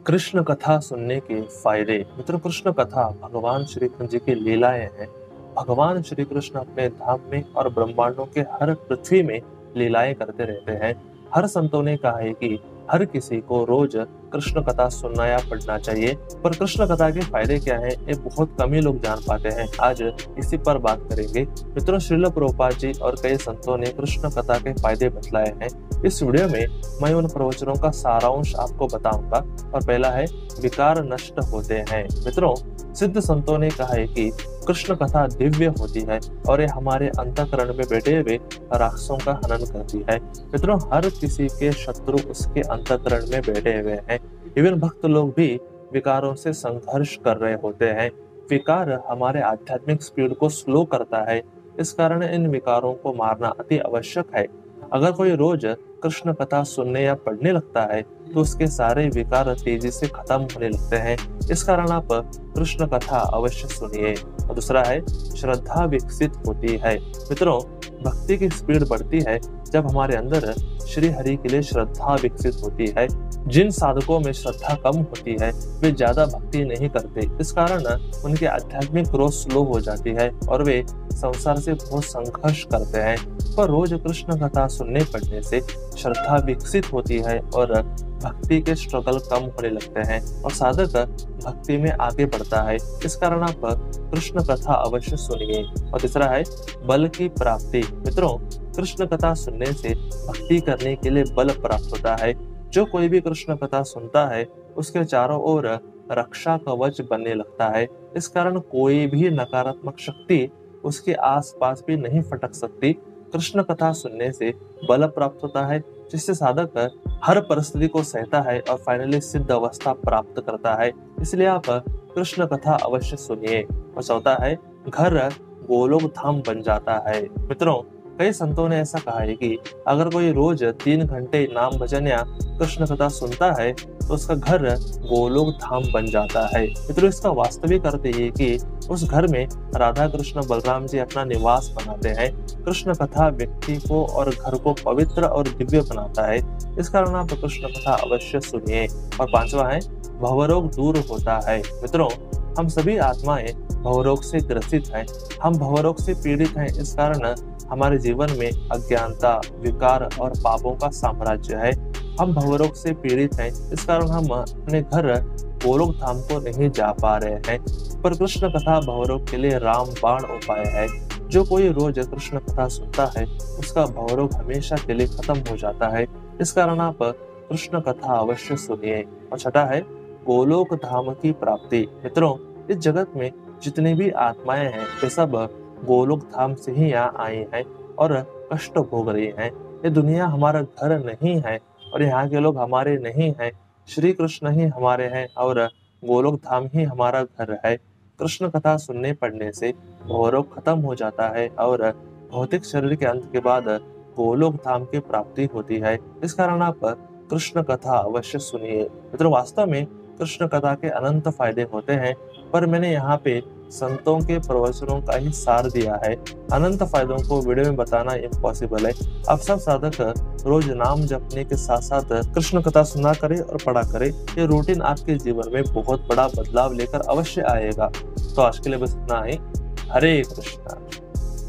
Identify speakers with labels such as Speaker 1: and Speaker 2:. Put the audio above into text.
Speaker 1: कृष्ण कथा सुनने के फायदे। मित्रों, कृष्ण कथा भगवान श्री कृष्ण जी की लीलाएं हैं। भगवान श्री कृष्ण अपने धाम में और ब्रह्मांडों के हर पृथ्वी में लीलाएं करते रहते हैं। हर संतों ने कहा है कि हर किसी को रोज कृष्ण कथा सुनना या पढ़ना चाहिए। पर कृष्ण कथा के फायदे क्या हैं, ये बहुत कम ही लोग जान पाते हैं। आज इसी पर बात करेंगे। मित्रों, श्रील प्रभुपाद जी और कई संतों ने कृष्ण कथा के फायदे बतलाए हैं। इस वीडियो में मैं उन प्रवचनों का सारांश आपको बताऊंगा। और पहला है, विकार नष्ट होते हैं। मित्रों, सिद्ध संतों ने कहा है कि कृष्ण कथा दिव्य होती है और ये हमारे अंतःकरण में बैठे हुए राक्षसों का हनन करती है। मित्रों, हर किसी के शत्रु उसके अंतःकरण में बैठे हुए हैं। इवन भक्त लोग भी विकारों से संघर्ष कर रहे होते हैं। विकार हमारे आध्यात्मिक स्पीड को स्लो करता है। इस कारण इन विकारों को मारना अति आवश्यक है। अगर कोई रोज कृष्ण कथा सुनने या पढ़ने लगता है तो उसके सारे विकार तेजी से खत्म होने लगते हैं। इस कारण आप कृष्ण कथा अवश्य सुनिए। और दूसरा है, श्रद्धा विकसित होती है। मित्रों, भक्ति की स्पीड बढ़ती है जब हमारे अंदर श्री हरि के लिए श्रद्धा विकसित होती है। जिन साधकों में श्रद्धा कम होती है वे ज्यादा भक्ति नहीं करते। इस कारण उनकी आध्यात्मिक ग्रोथ स्लो हो जाती है और वे संसार से बहुत संघर्ष करते हैं। पर रोज कृष्ण कथा सुनने पढ़ने से श्रद्धा विकसित होती है और भक्ति के स्ट्रगल कम होने लगते हैं और साधक भक्ति में आगे बढ़ता है। इस कारण आप कृष्ण कथा अवश्य सुनिए। और तीसरा है, बल की प्राप्ति। मित्रों, कृष्ण कथा सुनने से भक्ति करने के लिए बल प्राप्त होता है। जो कोई भी कृष्ण कथा सुनता है उसके चारों ओर रक्षा कवच बनने लगता है। इस कारण कोई भी नकारात्मक शक्ति उसके आसपास भी नहीं फटक सकती। कृष्ण कथा सुनने से बल प्राप्त होता है जिससे साधक हर परिस्थिति को सहता है और फाइनली सिद्ध अवस्था प्राप्त करता है। इसलिए आप कृष्ण कथा अवश्य सुनिए। और चौथा है, घर गोलोक धाम बन जाता है। मित्रों, कई संतों ने ऐसा कहा है कि अगर कोई रोज 3 घंटे नाम भजन या कृष्ण कथा सुनता है तो उसका घर गोलोक धाम बन जाता है। मित्रों, इसका वास्तविक अर्थ ये कि उस घर में राधा कृष्ण बलराम जी अपना निवास बनाते हैं। कृष्ण कथा व्यक्ति को और घर को पवित्र और दिव्य बनाता है। इस कारण आप कृष्ण कथा अवश्य सुनिए। और पांचवा है, भवरोग दूर होता है। मित्रों, हम सभी आत्माएं भवरोग से ग्रसित हैं। हम भवरोग से पीड़ित हैं। इस कारण हमारे जीवन में अज्ञानता, विकार और पापों का साम्राज्य है। हम भवरोग से पीड़ित हैं। इस कारण हम अपने घर गोलोक धाम को नहीं जा पा रहे हैं। पर कृष्ण कथा भवरोग के लिए रामबाण उपाय है। जो कोई रोज कृष्ण कथा सुनता है उसका भवरोग हमेशा के लिए खत्म हो जाता है। इस कारण आप कृष्ण कथा अवश्य सुनिए। और छठा है, गोलोक धाम की प्राप्ति। मित्रों, इस जगत में जितनी भी आत्माएं हैं वे सब गोलोक धाम से ही यहाँ आई हैं और कष्ट भोग रही हैं। ये दुनिया हमारा घर नहीं है और यहाँ के लोग हमारे नहीं हैं। श्री कृष्ण ही हमारे हैं और गोलोक धाम ही हमारा घर है। कृष्ण कथा सुनने पढ़ने से भवरोग खत्म हो जाता है और भौतिक शरीर के अंत के बाद गोलोक धाम की प्राप्ति होती है। इस कारण आप कृष्ण कथा अवश्य सुनिए। मित्रों, वास्तव में कृष्ण कथा के अनंत फायदे होते हैं, पर मैंने यहाँ पे संतों के प्रवचनों का ही सार दिया है। अनंत फायदों को वीडियो में बताना इम्पॉसिबल है। आप सब साधक रोज नाम जपने के साथ साथ कृष्ण कथा सुना करें और पढ़ा करें। ये रूटीन आपके जीवन में बहुत बड़ा बदलाव लेकर अवश्य आएगा। तो आज के लिए बस इतना ही। हरे कृष्णा।